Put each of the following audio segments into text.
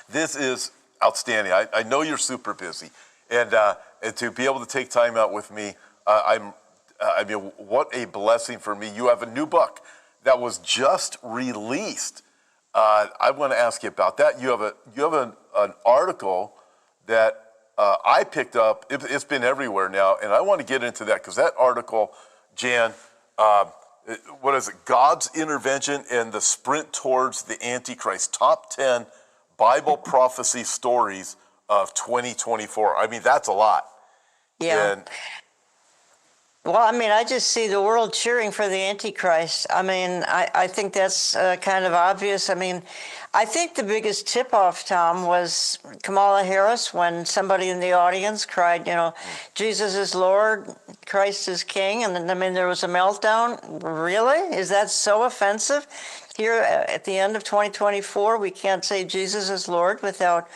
This is outstanding. I know you're super busy, and to be able to take time out with me, I mean, what a blessing for me. You have a new book that was just released. I want to ask you about that. You have an article that I picked up. It's been everywhere now, and I want to get into that because that article, Jan, what is it? God's Intervention and the Sprint Towards the Antichrist, Top 10 Bible Prophecy Stories of 2024. I mean, that's a lot. Yeah. And well, I mean, I just see the world cheering for the Antichrist. I mean, I think that's kind of obvious. I mean, I think the biggest tip-off, Tom, was Kamala Harris when somebody in the audience cried, Jesus is Lord, Christ is King, and then, I mean, there was a meltdown. Really? Is that so offensive? Here at the end of 2024, we can't say Jesus is Lord without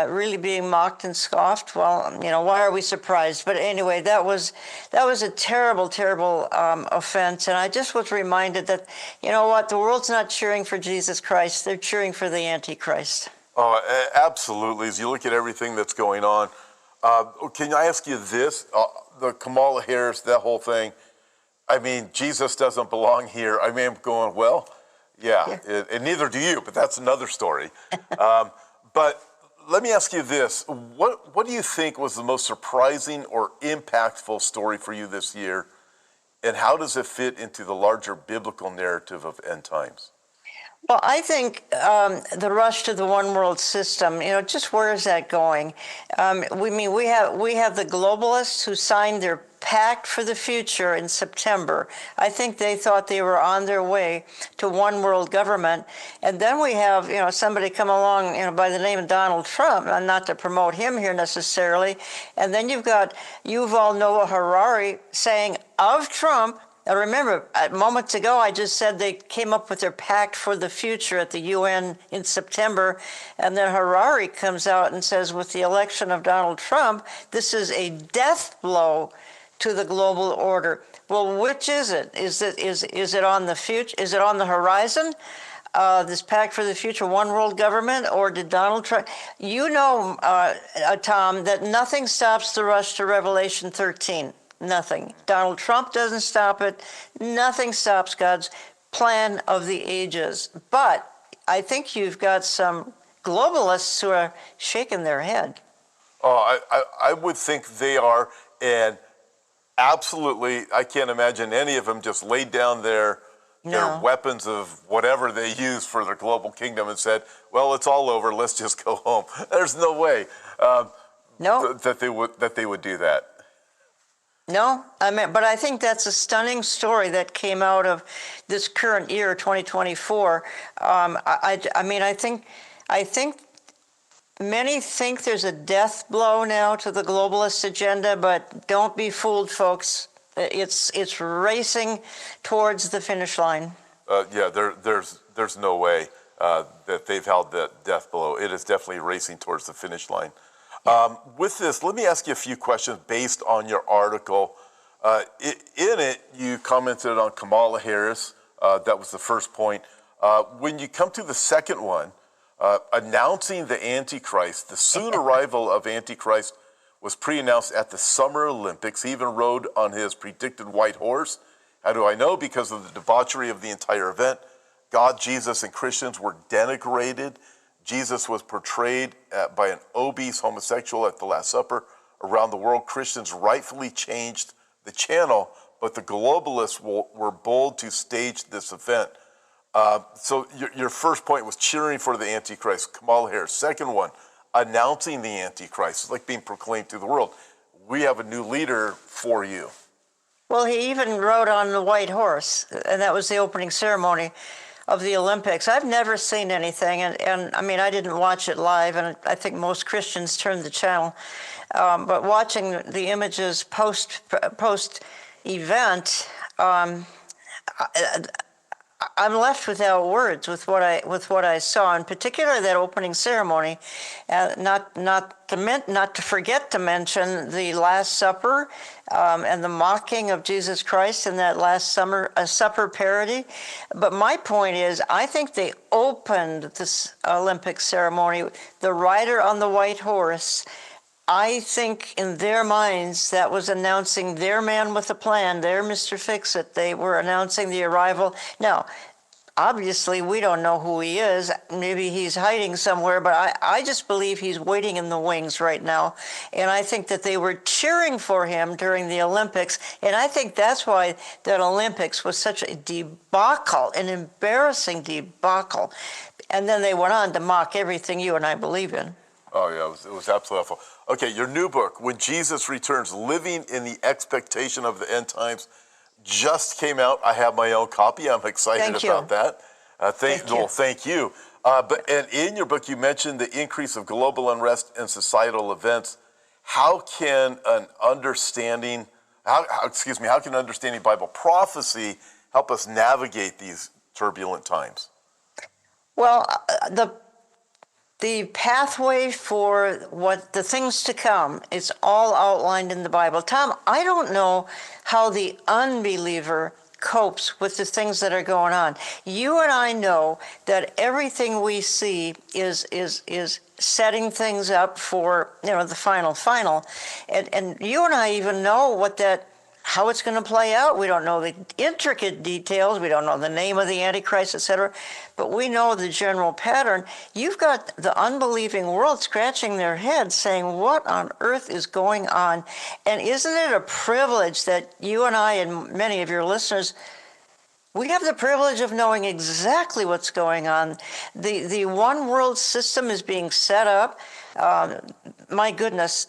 really being mocked and scoffed. Well, why are we surprised? But anyway, that was a terrible, terrible offense. And I just was reminded that, you know what, the world's not cheering for Jesus Christ. They're cheering for the Antichrist. Oh, absolutely. As you look at everything that's going on, can I ask you this? The Kamala Harris, that whole thing, I mean, Jesus doesn't belong here. I mean, I'm going, well, yeah. And neither do you, but that's another story. But let me ask you this. What do you think was the most surprising or impactful story for you this year, and how does it fit into the larger biblical narrative of end times? Well, I think the rush to the one world system, just where is that going? We have the globalists who signed their pact for the future in September. I think they thought they were on their way to one world government. And then we have, somebody come along, by the name of Donald Trump, and not to promote him here necessarily. And then you've got Yuval Noah Harari saying of Trump. Now remember, moments ago, I just said they came up with their pact for the future at the UN in September, and then Harari comes out and says, with the election of Donald Trump, this is a death blow to the global order. Well, which is it? Is it on the future? Is it on the horizon? This pact for the future, one world government, or did Donald Trump? Tom, that nothing stops the rush to Revelation 13. Nothing. Donald Trump doesn't stop it. Nothing stops God's plan of the ages. But I think you've got some globalists who are shaking their head. Oh, I would think they are, and absolutely, I can't imagine any of them just laid down their weapons of whatever they use for their global kingdom and said, well, it's all over, let's just go home. There's no way that they would do that. No, but I think that's a stunning story that came out of this current year, 2024. I think many think there's a death blow now to the globalist agenda, but don't be fooled, folks. It's racing towards the finish line. There's no way that they've held that death blow. It is definitely racing towards the finish line. With this, let me ask you a few questions based on your article. In it, you commented on Kamala Harris. That was the first point. When you come to the second one, announcing the Antichrist, the soon arrival of Antichrist was pre-announced at the Summer Olympics. He even rode on his predicted white horse. How do I know? Because of the debauchery of the entire event. God, Jesus, and Christians were denigrated. Jesus was portrayed by an obese homosexual at the Last Supper. Around the world, Christians rightfully changed the channel, but the globalists were bold to stage this event. So your first point was cheering for the Antichrist, Kamala Harris. Second one, announcing the Antichrist. It's like being proclaimed to the world. We have a new leader for you. Well, he even rode on the white horse, and that was the opening ceremony of the Olympics. I've never seen anything, and I mean, I didn't watch it live, and I think most Christians turned the channel. But watching the images post-event, I'm left without words with what I saw, in particular that opening ceremony. Not to forget to mention the Last Supper and the mocking of Jesus Christ in that Last Supper parody. But my point is, I think they opened this Olympic ceremony, the rider on the white horse. I think in their minds that was announcing their man with a plan, their Mr. Fix-It. They were announcing the arrival. Now, obviously, we don't know who he is. Maybe he's hiding somewhere, but I just believe he's waiting in the wings right now. And I think that they were cheering for him during the Olympics. And I think that's why that Olympics was such a debacle, an embarrassing debacle. And then they went on to mock everything you and I believe in. Oh, yeah, it was absolutely awful. Okay, your new book, When Jesus Returns, Living in the Expectation of the End Times, just came out. I have my own copy. I'm excited about that. Thank you. And in your book, you mentioned the increase of global unrest and societal events. How can understanding Bible prophecy help us navigate these turbulent times? Well, the pathway for what the things to come, it's all outlined in the Bible. Tom, I don't know how the unbeliever copes with the things that are going on. You and I know that everything we see is setting things up for, the final. And you and I even know how it's going to play out. We don't know the intricate details. We don't know the name of the Antichrist, etc. But we know the general pattern. You've got the unbelieving world scratching their heads saying, what on earth is going on? And isn't it a privilege that you and I and many of your listeners, we have the privilege of knowing exactly what's going on. The one world system is being set up. My goodness,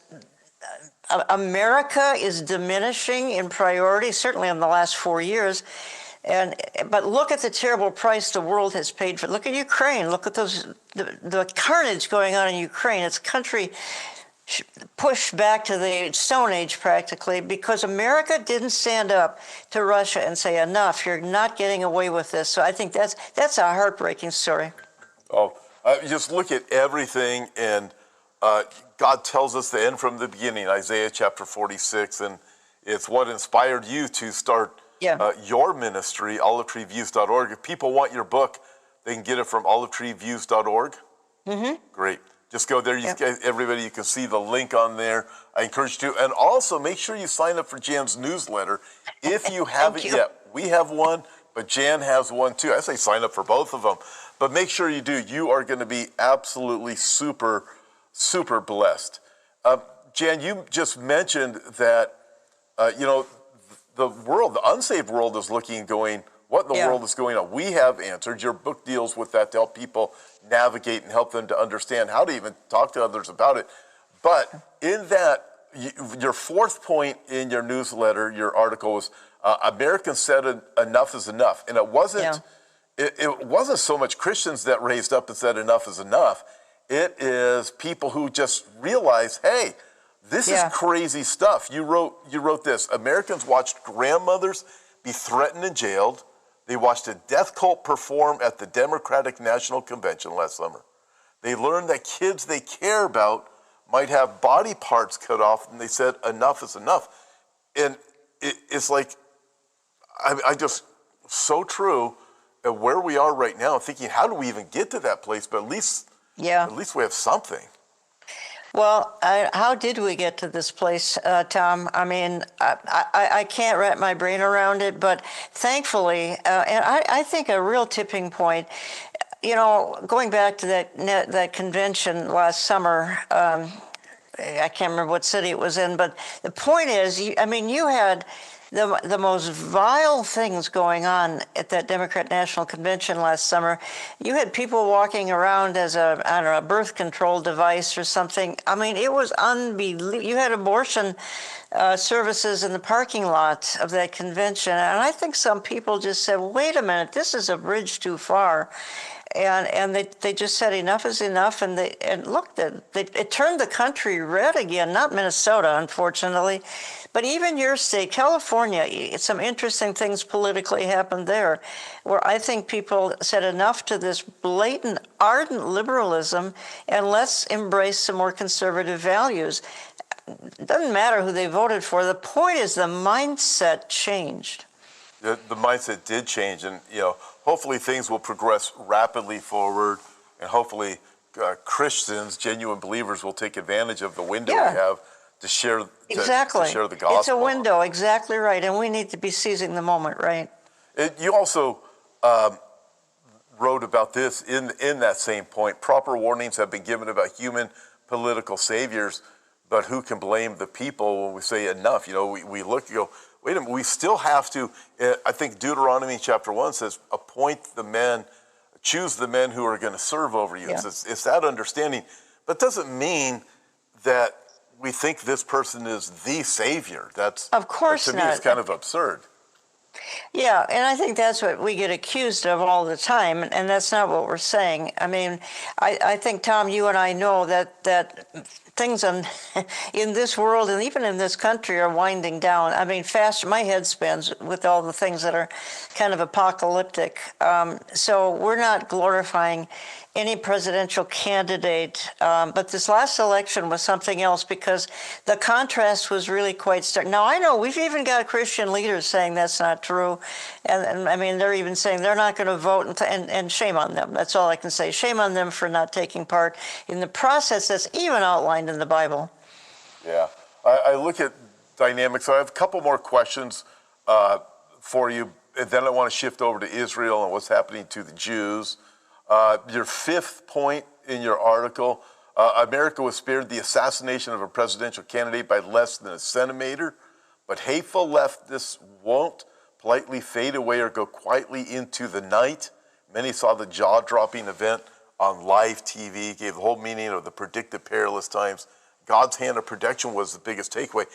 America is diminishing in priority, certainly in the last 4 years. But look at the terrible price the world has paid for. Look at Ukraine. Look at the carnage going on in Ukraine. It's a country pushed back to the Stone Age practically because America didn't stand up to Russia and say, enough, you're not getting away with this. So I think that's a heartbreaking story. Oh, just look at everything, and God tells us the end from the beginning, Isaiah chapter 46, and it's what inspired you to start your ministry, olivetreeviews.org. If people want your book, they can get it from olivetreeviews.org. Mm-hmm. Great. Just go there. Everybody, you can see the link on there. I encourage you to. And also, make sure you sign up for Jan's newsletter. If you haven't yet, we have one, but Jan has one too. I say sign up for both of them. But make sure you do. You are going to be absolutely super blessed. Jan, you just mentioned that, the world, the unsaved world is looking, going, what in the world is going on? We have answered. Your book deals with that to help people navigate and help them to understand how to even talk to others about it. But in that, your fourth point in your newsletter, your article was, Americans said enough is enough. And it wasn't, it wasn't so much Christians that raised up and said enough is enough. It is people who just realize, hey, this is crazy stuff. You wrote this. Americans watched grandmothers be threatened and jailed. They watched a death cult perform at the Democratic National Convention last summer. They learned that kids they care about might have body parts cut off, and they said enough is enough. And it's like, I just, so true at where we are right now, thinking, how do we even get to that place? But at least we have something. Well, how did we get to this place, Tom? I mean, I can't wrap my brain around it, but thankfully, and I think a real tipping point, going back to that convention last summer, I can't remember what city it was in, but the point is, you had the most vile things going on at that Democrat National Convention last summer. You had people walking around as a birth control device or something. I mean, it was unbelievable. You had abortion services in the parking lot of that convention. And I think some people just said, wait a minute, this is a bridge too far. and they just said enough is enough, and look, it turned the country red again. Not Minnesota, unfortunately, but even your state, California. Some interesting things politically happened there, where I think people said enough to this blatant, ardent liberalism, and let's embrace some more conservative values. It doesn't matter who they voted for. The point is the mindset changed. The mindset did change, and hopefully things will progress rapidly forward, and hopefully Christians, genuine believers, will take advantage of the window we have to share exactly. to share the gospel. It's a window, exactly right, and we need to be seizing the moment, right? You also wrote about this in that same point. Proper warnings have been given about human political saviors, but who can blame the people when we say enough? We look and go, wait a minute, we still have to, I think Deuteronomy chapter 1 says, choose the men who are going to serve over you. Yeah. It's that understanding, but it doesn't mean that we think this person is the savior. Of course to me, not. it's kind of absurd. Yeah, and I think that's what we get accused of all the time, and that's not what we're saying. I mean, I think, Tom, you and I know that things in this world and even in this country are winding down. I mean, fast, my head spins with all the things that are kind of apocalyptic. So we're not glorifying any presidential candidate, but this last election was something else because the contrast was really quite stark. Now, I know we've even got Christian leaders saying that's not true, and I mean, they're even saying they're not going to vote, and shame on them. That's all I can say. Shame on them for not taking part in the process that's even outlined in the Bible. Yeah, I look at dynamics. So I have a couple more questions for you, and then I want to shift over to Israel and what's happening to the Jews. Your fifth point in your article, America was spared the assassination of a presidential candidate by less than a centimeter, but hateful leftists won't politely fade away or go quietly into the night. Many saw the jaw-dropping event on live TV, gave the whole meaning of the predicted perilous times. God's hand of protection was the biggest takeaway.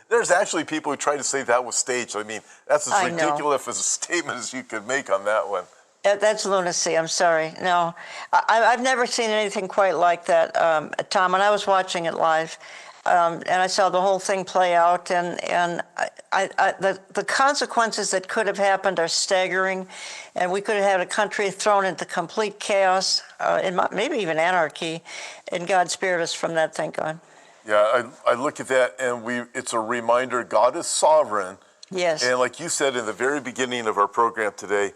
There's actually people who try to say that was staged. I mean, that's as ridiculous as a statement as you could make on that one. That's lunacy. I'm sorry. No, I've never seen anything quite like that, Tom. And I was watching it live, and I saw the whole thing play out. And the consequences that could have happened are staggering, and we could have had a country thrown into complete chaos, and maybe even anarchy. And God spared us from that. Thank God. Yeah, I look at that, and it's a reminder God is sovereign. Yes. And like you said in the very beginning of our program today.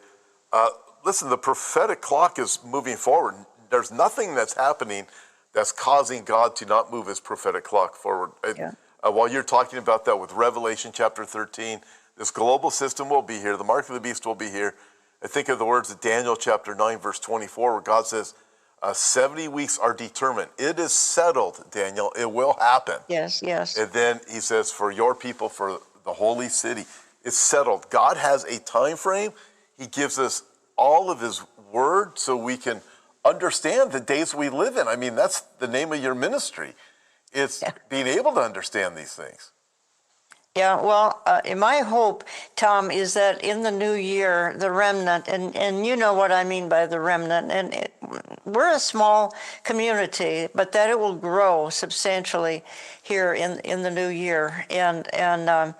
Listen, the prophetic clock is moving forward. There's nothing that's happening that's causing God to not move his prophetic clock forward. Yeah. While you're talking about that with Revelation chapter 13, this global system will be here. The mark of the beast will be here. I think of the words of Daniel chapter 9, verse 24, where God says, 70 weeks are determined. It is settled, Daniel. It will happen. Yes, yes. And then he says, for your people, for the holy city, it's settled. God has a time frame. He gives us all of his word so we can understand the days we live in. I mean, that's the name of your ministry. It's being able to understand these things. Yeah, well, my hope, Tom, is that in the new year, the remnant, and you know what I mean by the remnant, and we're a small community, but that it will grow substantially here in the new year. And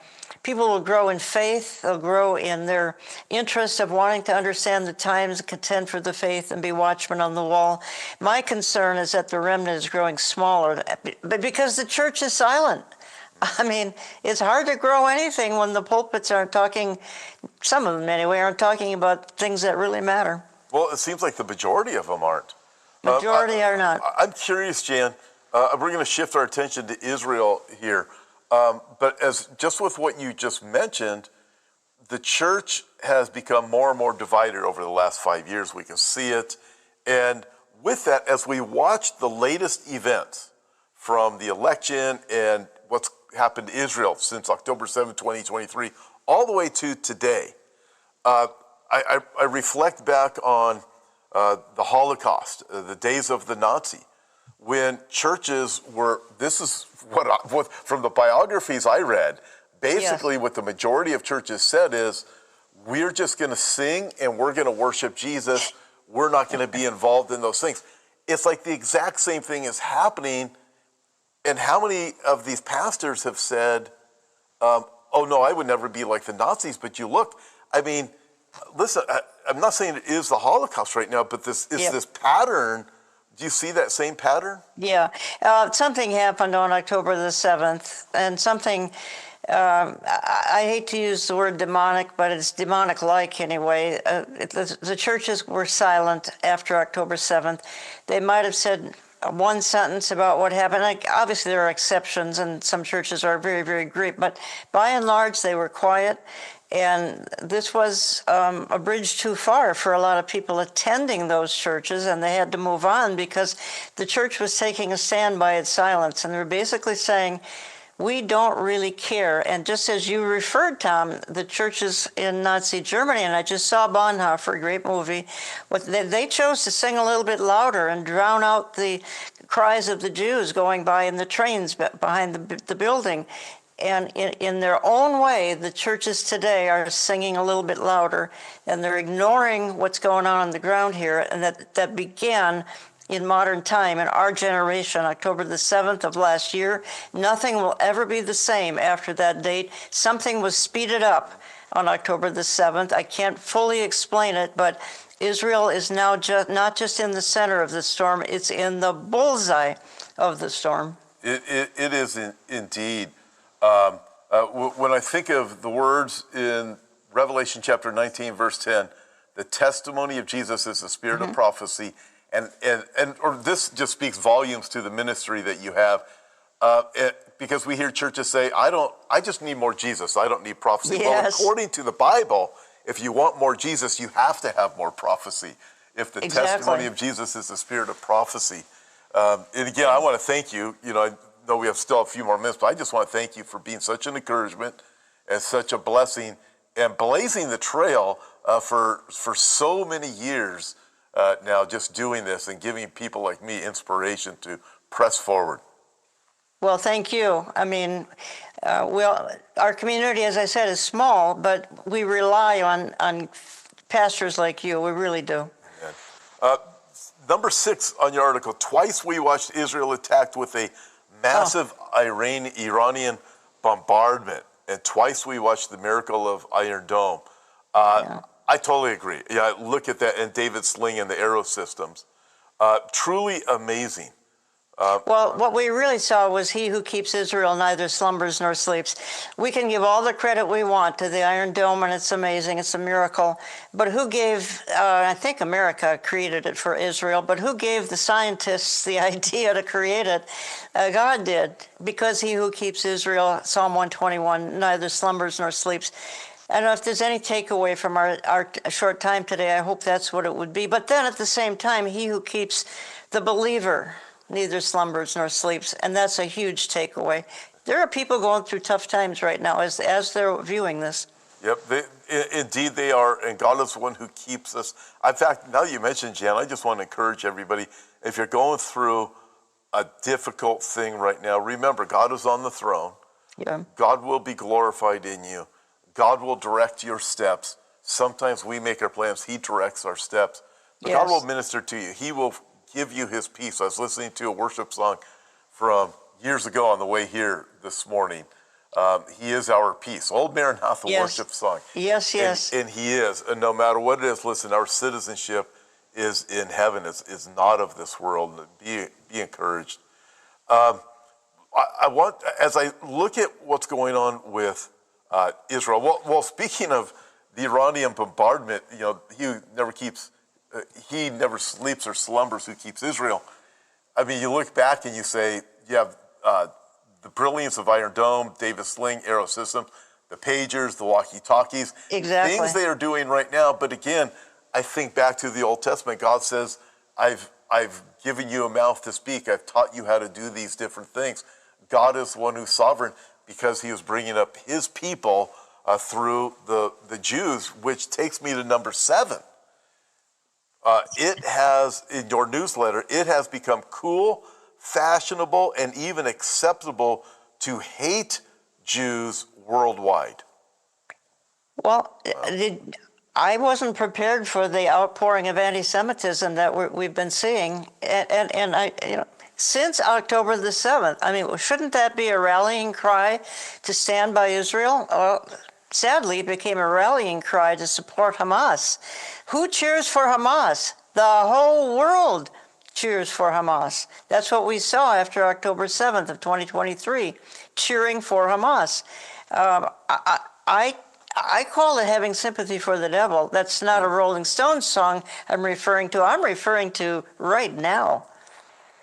people will grow in faith, they'll grow in their interest of wanting to understand the times, contend for the faith, and be watchmen on the wall. My concern is that the remnant is growing smaller, but because the church is silent. I mean, it's hard to grow anything when the pulpits aren't talking, some of them anyway, aren't talking about things that really matter. Well, it seems like the majority of them aren't. Majority are not. I'm curious, Jan, we're going to shift our attention to Israel here. But as just with what you just mentioned, the church has become more and more divided over the last 5 years. We can see it. And with that, as we watch the latest events from the election and what's happened to Israel since October 7, 2023, all the way to today, I reflect back on the Holocaust, the days of the Nazi, when churches were, this is what from the biographies I read, basically what the majority of churches said is, we're just going to sing and we're going to worship Jesus. we're not going to be involved in those things. It's like the exact same thing is happening. And how many of these pastors have said, oh no, I would never be like the Nazis, but you look, I mean, listen, I'm not saying it is the Holocaust right now, but this is this pattern. Do you see that same pattern? Yeah. Something happened on October the 7th, and something, I hate to use the word demonic, but it's demonic-like anyway. The churches were silent after October 7th. They might have said one sentence about what happened. Like, obviously, there are exceptions, and some churches are very, very great, but by and large, they were quiet. And this was a bridge too far for a lot of people attending those churches, and they had to move on because the church was taking a stand by its silence. And they were basically saying, we don't really care. And just as you referred, Tom, the churches in Nazi Germany, and I just saw Bonhoeffer, a great movie, but they chose to sing a little bit louder and drown out the cries of the Jews going by in the trains behind the building. And in their own way, the churches today are singing a little bit louder, and they're ignoring what's going on the ground here, and that began in modern time, in our generation, October the 7th of last year. Nothing will ever be the same after that date. Something was speeded up on October the 7th. I can't fully explain it, but Israel is now not just in the center of the storm, it's in the bullseye of the storm. It is indeed. When I think of the words in Revelation chapter 19, verse 10, the testimony of Jesus is the spirit of prophecy, or this just speaks volumes to the ministry that you have, because we hear churches say, I just need more Jesus, I don't need prophecy. Well, according to the Bible, if you want more Jesus, you have to have more prophecy. If the testimony of Jesus is the spirit of prophecy. And again, I want to thank you. I know we have still a few more minutes, but I just want to thank you for being such an encouragement and such a blessing and blazing the trail for so many years now, just doing this and giving people like me inspiration to press forward. Well, thank you. I mean, our community, as I said, is small, but we rely on pastors like you. We really do. Number 6 on your article, twice we watched Israel attacked with a massive Iranian bombardment, and twice we watched the miracle of Iron Dome. I totally agree. Yeah, look at that, and David Sling and the arrow systems. Truly amazing. Well, what we really saw was he who keeps Israel neither slumbers nor sleeps. We can give all the credit we want to the Iron Dome, and it's amazing, it's a miracle. But who gave, I think America created it for Israel, but who gave the scientists the idea to create it? God did, because he who keeps Israel, Psalm 121, neither slumbers nor sleeps. I don't know if there's any takeaway from our short time today. I hope that's what it would be. But then at the same time, he who keeps the believer neither slumbers nor sleeps, and that's a huge takeaway. There are people going through tough times right now as they're viewing this. Yep, indeed they are, and God is the one who keeps us. In fact, now you mentioned, Jan, I just want to encourage everybody, if you're going through a difficult thing right now, remember, God is on the throne. Yeah. God will be glorified in you. God will direct your steps. Sometimes we make our plans, he directs our steps. But God will minister to you. He will give you his peace. I was listening to a worship song from years ago on the way here this morning. He is our peace. Old Maranatha worship song. Yes, yes. And he is. And no matter what it is, listen, our citizenship is in heaven. It's not of this world. Be encouraged. I want, as I look at what's going on with Israel, well, speaking of the Iranian bombardment, he never sleeps or slumbers who keeps Israel. I mean, you look back and you say, you have the brilliance of Iron Dome, David Sling, Arrow System, the pagers, the walkie-talkies, things they are doing right now. But again, I think back to the Old Testament. God says, I've given you a mouth to speak. I've taught you how to do these different things. God is the one who's sovereign because he was bringing up his people through the Jews, which takes me to number 7. It has, in your newsletter, it has become cool, fashionable, and even acceptable to hate Jews worldwide. Well, I wasn't prepared for the outpouring of anti-Semitism that we've been seeing, and I, since October the 7th. I mean, shouldn't that be a rallying cry to stand by Israel? Sadly, it became a rallying cry to support Hamas. Who cheers for Hamas? The whole world cheers for Hamas. That's what we saw after October 7th of 2023, cheering for Hamas. I call it having sympathy for the devil. That's not a Rolling Stones song I'm referring to. I'm referring to right now.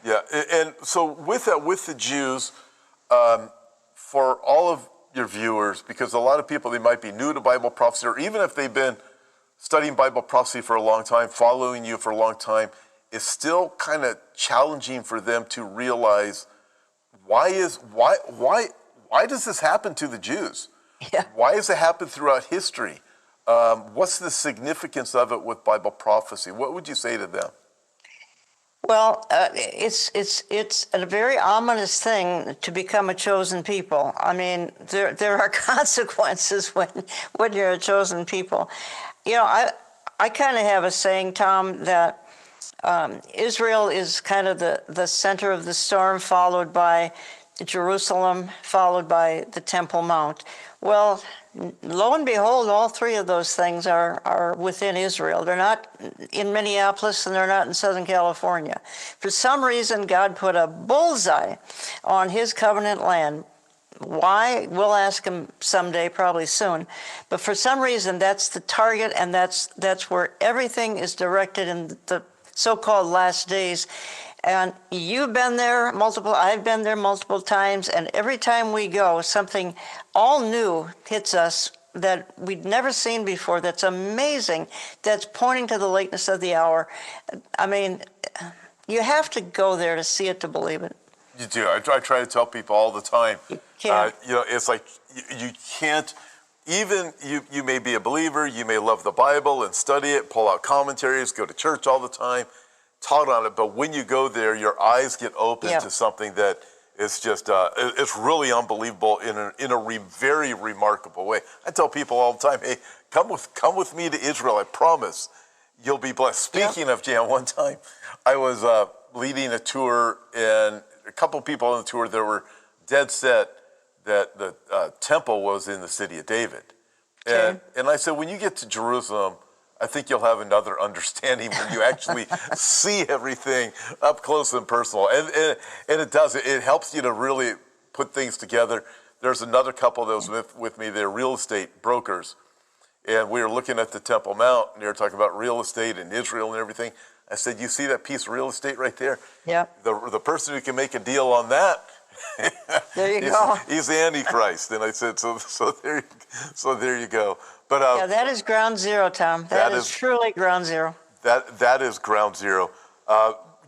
Yeah, and so with that, with the Jews, for all of your viewers, because a lot of people, they might be new to Bible prophecy, or even if they've been studying Bible prophecy for a long time, following you for a long time, it's still kind of challenging for them to realize why does this happen to the Jews? Yeah. Why does it happen throughout history? What's the significance of it with Bible prophecy? What would you say to them? Well, it's a very ominous thing to become a chosen people. I mean, there are consequences when you're a chosen people. I kind of have a saying, Tom, that Israel is kind of the center of the storm, followed by Jerusalem, followed by the Temple Mount. Well, lo and behold, all three of those things are within Israel. They're not in Minneapolis and they're not in Southern California. For some reason, God put a bullseye on his covenant land. Why? We'll ask him someday, probably soon. But for some reason, that's the target, and that's where everything is directed in the so-called last days. And you've been there I've been there multiple times, and every time we go, something all new hits us that we'd never seen before, that's amazing, that's pointing to the lateness of the hour. I mean, you have to go there to see it, to believe it. You do. I try to tell people all the time. You can't. It's like you can't, even you may be a believer, you may love the Bible and study it, pull out commentaries, go to church all the time, taught on it, but when you go there, your eyes get open to something that is just, it's really unbelievable in a very remarkable way. I tell people all the time, hey, come with me to Israel, I promise you'll be blessed. Speaking of, Jan, one time I was leading a tour, and a couple of people on the tour that were dead set that the temple was in the city of David. And I said, when you get to Jerusalem, I think you'll have another understanding when you actually see everything up close and personal. And it does. It helps you to really put things together. There's another couple that was with me. They're real estate brokers. And we were looking at the Temple Mount, and they were talking about real estate in Israel and everything. I said, you see that piece of real estate right there? Yeah. The person who can make a deal on that, there you go. He's the Antichrist. And I said, so there you go. But yeah, that is ground zero, Tom. That is truly ground zero. That is ground zero.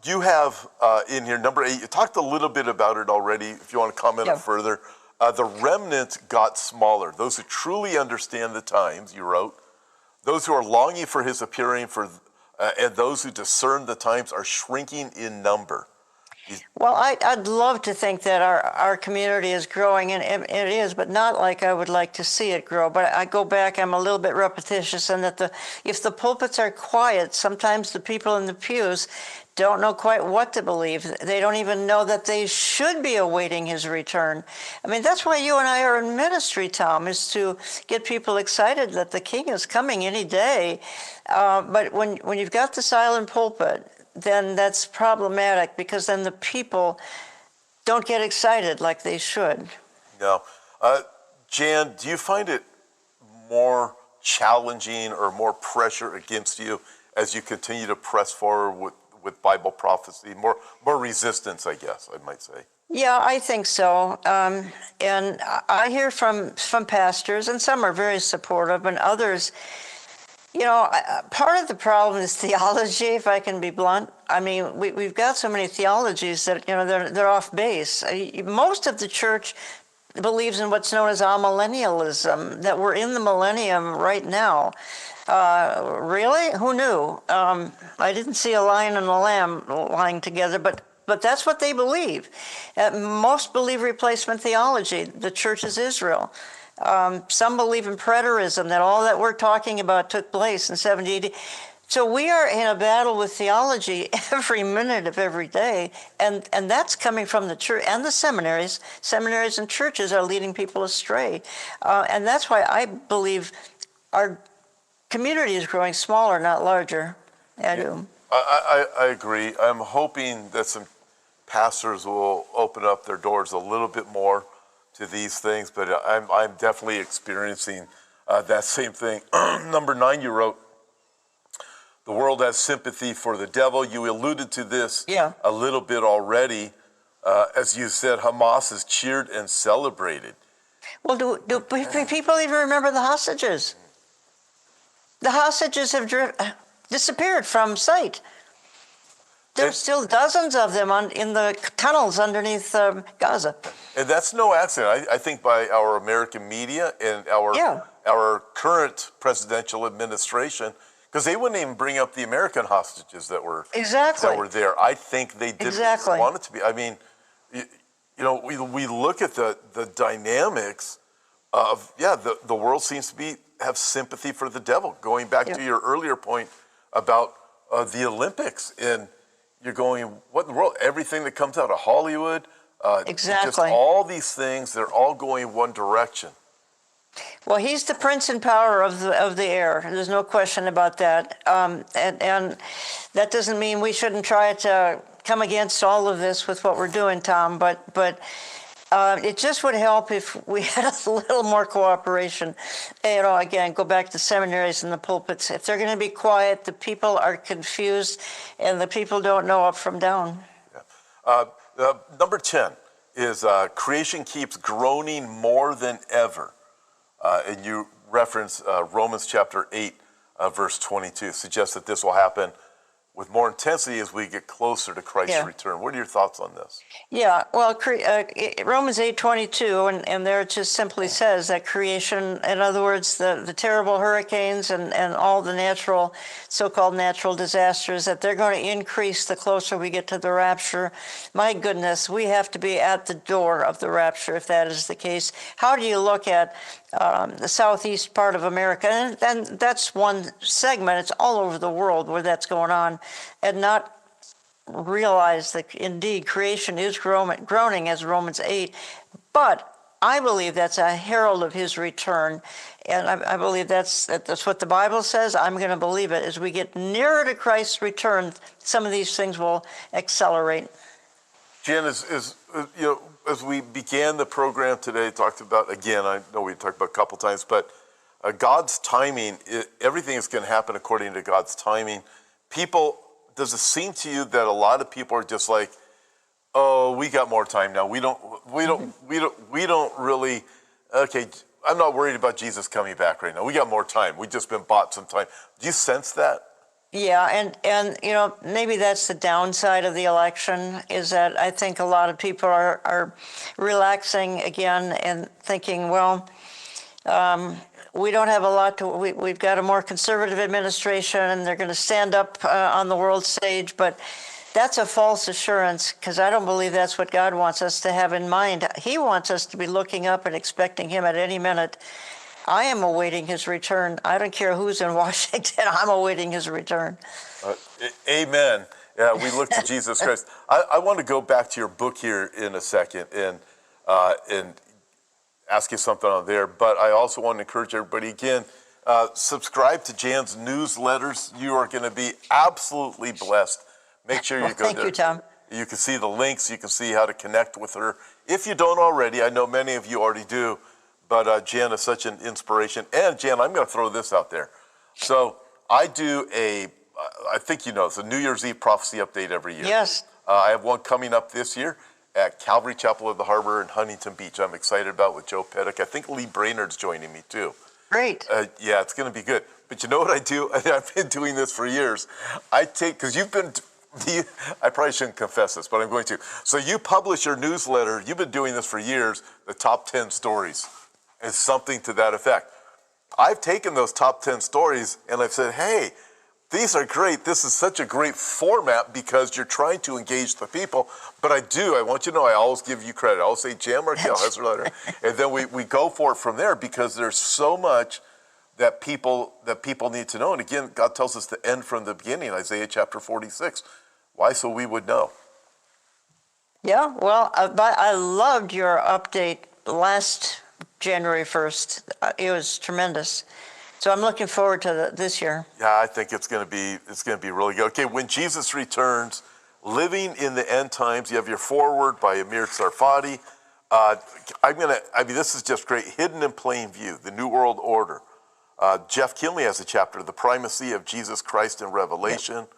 You have in here number 8. You talked a little bit about it already. If you want to comment further, the remnant got smaller. Those who truly understand the times, you wrote, those who are longing for his appearing, and those who discern the times are shrinking in number. Well, I'd love to think that our community is growing, and it is, but not like I would like to see it grow. But I go back, I'm a little bit repetitious in that if the pulpits are quiet, sometimes the people in the pews don't know quite what to believe. They don't even know that they should be awaiting his return. I mean, that's why you and I are in ministry, Tom, is to get people excited that the king is coming any day. But when you've got the silent pulpit, then that's problematic, because then the people don't get excited like they should. No. Jan, do you find it more challenging or more pressure against you as you continue to press forward with Bible prophecy? More resistance, I guess I might say. Yeah, I think so. And I hear from pastors, and some are very supportive, and others, part of the problem is theology, if I can be blunt. I mean, we've got so many theologies that, they're off base. Most of the church believes in what's known as amillennialism, that we're in the millennium right now. Really? Who knew? I didn't see a lion and a lamb lying together, but that's what they believe. Most believe replacement theology. The church is Israel. Some believe in preterism, that all that we're talking about took place in 70 AD. So we are in a battle with theology every minute of every day, and that's coming from the church and the seminaries. Seminaries and churches are leading people astray, and that's why I believe our community is growing smaller, not larger. I do. I agree. I'm hoping that some pastors will open up their doors a little bit more to these things, but I'm definitely experiencing that same thing. Number 9, you wrote, the world has sympathy for the devil. You alluded to this a little bit already. As you said, Hamas is cheered and celebrated. Well, do people even remember the hostages? The hostages have disappeared from sight. There's still dozens of them in the tunnels underneath Gaza. And that's no accident. I think by our American media and our current presidential administration, because they wouldn't even bring up the American hostages that were there. I think they didn't want it to be. I mean, we look at the dynamics of the world seems to have sympathy for the devil. Going back to your earlier point about the Olympics, and you're going, what in the world? Everything that comes out of Hollywood, just all these things, they're all going one direction. Well, he's the prince and power of the air. There's no question about that. And that doesn't mean we shouldn't try to come against all of this with what we're doing, Tom. But it just would help if we had a little more cooperation. Again, go back to seminaries and the pulpits. If they're going to be quiet, the people are confused, and the people don't know up from down. Number 10 is creation keeps groaning more than ever. And you reference Romans chapter 8, verse 22, suggests that this will happen with more intensity as we get closer to Christ's return. What are your thoughts on this? Yeah, well, Romans 8:22, and there it just simply says that creation, in other words, the terrible hurricanes and all the so-called natural disasters, that they're going to increase the closer we get to the rapture. My goodness, we have to be at the door of the rapture if that is the case. How do you look at the southeast part of America, and that's one segment, it's all over the world where that's going on, and not realize that indeed creation is groaning as Romans 8, but I believe that's a herald of his return, and I believe that's what the Bible says. I'm going to believe it. As we get nearer to Christ's return, some of these things will accelerate. Jen, as we began the program today, talked about, again, I know we talked about a couple times, but God's timing, everything is going to happen according to God's timing. Does it seem to you that a lot of people are just like, oh, we got more time now. We don't really, okay, I'm not worried about Jesus coming back right now. We got more time. We've just been bought some time. Do you sense that? Yeah, and maybe that's the downside of the election, is that I think a lot of people are relaxing again and thinking, well, we don't have a lot to, we've got a more conservative administration and they're going to stand up on the world stage, but that's a false assurance, because I don't believe that's what God wants us to have in mind. He wants us to be looking up and expecting him at any minute. I am awaiting his return. I don't care who's in Washington. I'm awaiting his return. Amen. Yeah, we look to Jesus Christ. I want to go back to your book here in a second and ask you something on there. But I also want to encourage everybody, again, subscribe to Jan's newsletters. You are going to be absolutely blessed. Make sure you go there. Thank you, Tom. You can see the links. You can see how to connect with her. If you don't already, I know many of you already do. But Jan is such an inspiration. And Jan, I'm going to throw this out there. So I do I think you know, it's a New Year's Eve prophecy update every year. Yes. I have one coming up this year at Calvary Chapel of the Harbor in Huntington Beach. I'm excited about with Joe Pettick. I think Lee Brainerd's joining me too. Great. Yeah, it's going to be good. But you know what I do? I've been doing this for years. Because I probably shouldn't confess this, but I'm going to. So you publish your newsletter. You've been doing this for years, the top 10 stories. It's something to that effect. I've taken those top 10 stories and I've said, hey, these are great. This is such a great format because you're trying to engage the people. But I want you to know, I always give you credit. I always say, Jan Markell has her letter. And then we go for it from there because there's so much that people need to know. And again, God tells us to end from the beginning, Isaiah chapter 46. Why? So we would know. Yeah, well, but I loved your update last January 1st. It was tremendous. So I'm looking forward to this year. Yeah, I think it's going to be really good. Okay, when Jesus returns, living in the end times. You have your foreword by Amir Tsarfati. This is just great. Hidden in plain view, the New World Order. Jeff Kinley has a chapter, The Primacy of Jesus Christ in Revelation. Yep.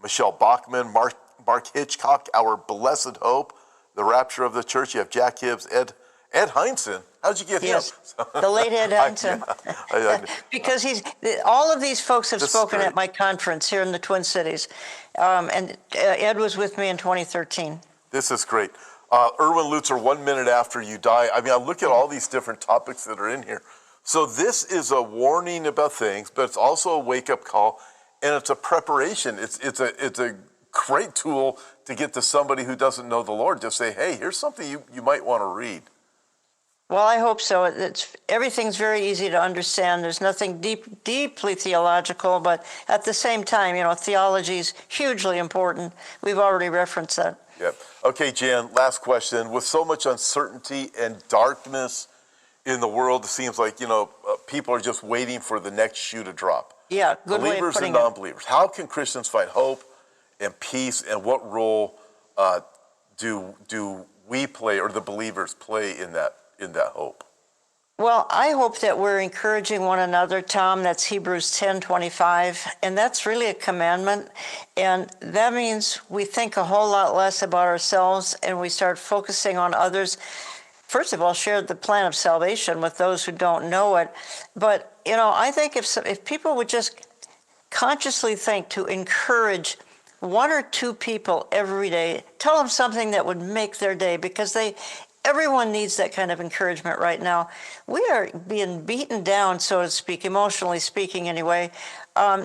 Michelle Bachman, Mark Hitchcock, Our Blessed Hope, The Rapture of the Church. You have Jack Hibbs, Ed Hindson. How'd you get him? The late Ed Hindson. Because all of these folks have spoken at my conference here in the Twin Cities. And Ed was with me in 2013. This is great. Erwin Lutzer, 1 minute after you die. I look at all these different topics that are in here. So this is a warning about things, but it's also a wake-up call, and it's a preparation. It's a great tool to get to somebody who doesn't know the Lord. Just say, hey, here's something you might want to read. Well, I hope so. Everything's very easy to understand. There's nothing deeply theological, but at the same time, theology is hugely important. We've already referenced that. Yep. Okay, Jan, last question. With so much uncertainty and darkness in the world, it seems like, people are just waiting for the next shoe to drop. Yeah, good way of Believers putting and non-believers. How can Christians find hope and peace, and what role do we play, or the believers play in that hope? Well, I hope that we're encouraging one another, Tom. That's Hebrews 10:25, and that's really a commandment. And that means we think a whole lot less about ourselves and we start focusing on others. First of all, share the plan of salvation with those who don't know it. But, I think if people would just consciously think to encourage one or two people every day, tell them something that would make their day, because everyone needs that kind of encouragement right now. We are being beaten down, so to speak, emotionally speaking anyway.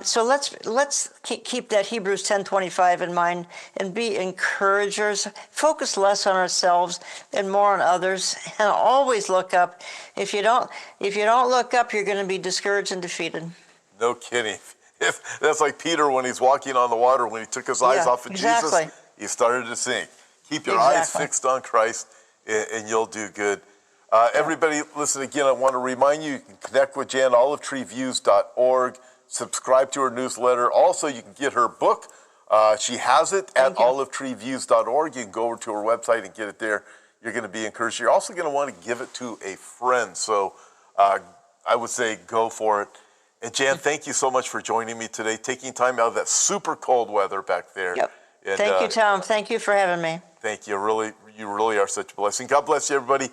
So let's keep that Hebrews 10:25 in mind and be encouragers. Focus less on ourselves and more on others, and always look up. If you don't look up, you're going to be discouraged and defeated. No kidding. That's like Peter when he's walking on the water. When he took his eyes off of Jesus, he started to sink. Keep your eyes fixed on Christ, and you'll do good. Everybody, listen again, I want to remind you can connect with Jan, olivetreeviews.org. Subscribe to her newsletter. Also, you can get her book. She has it at olivetreeviews.org. You can go over to her website and get it there. You're going to be encouraged. You're also going to want to give it to a friend. So I would say go for it. And Jan, thank you so much for joining me today, taking time out of that super cold weather back there. Yep. And, thank you, Tom. Thank you for having me. Thank you. You really are such a blessing. God bless you, everybody.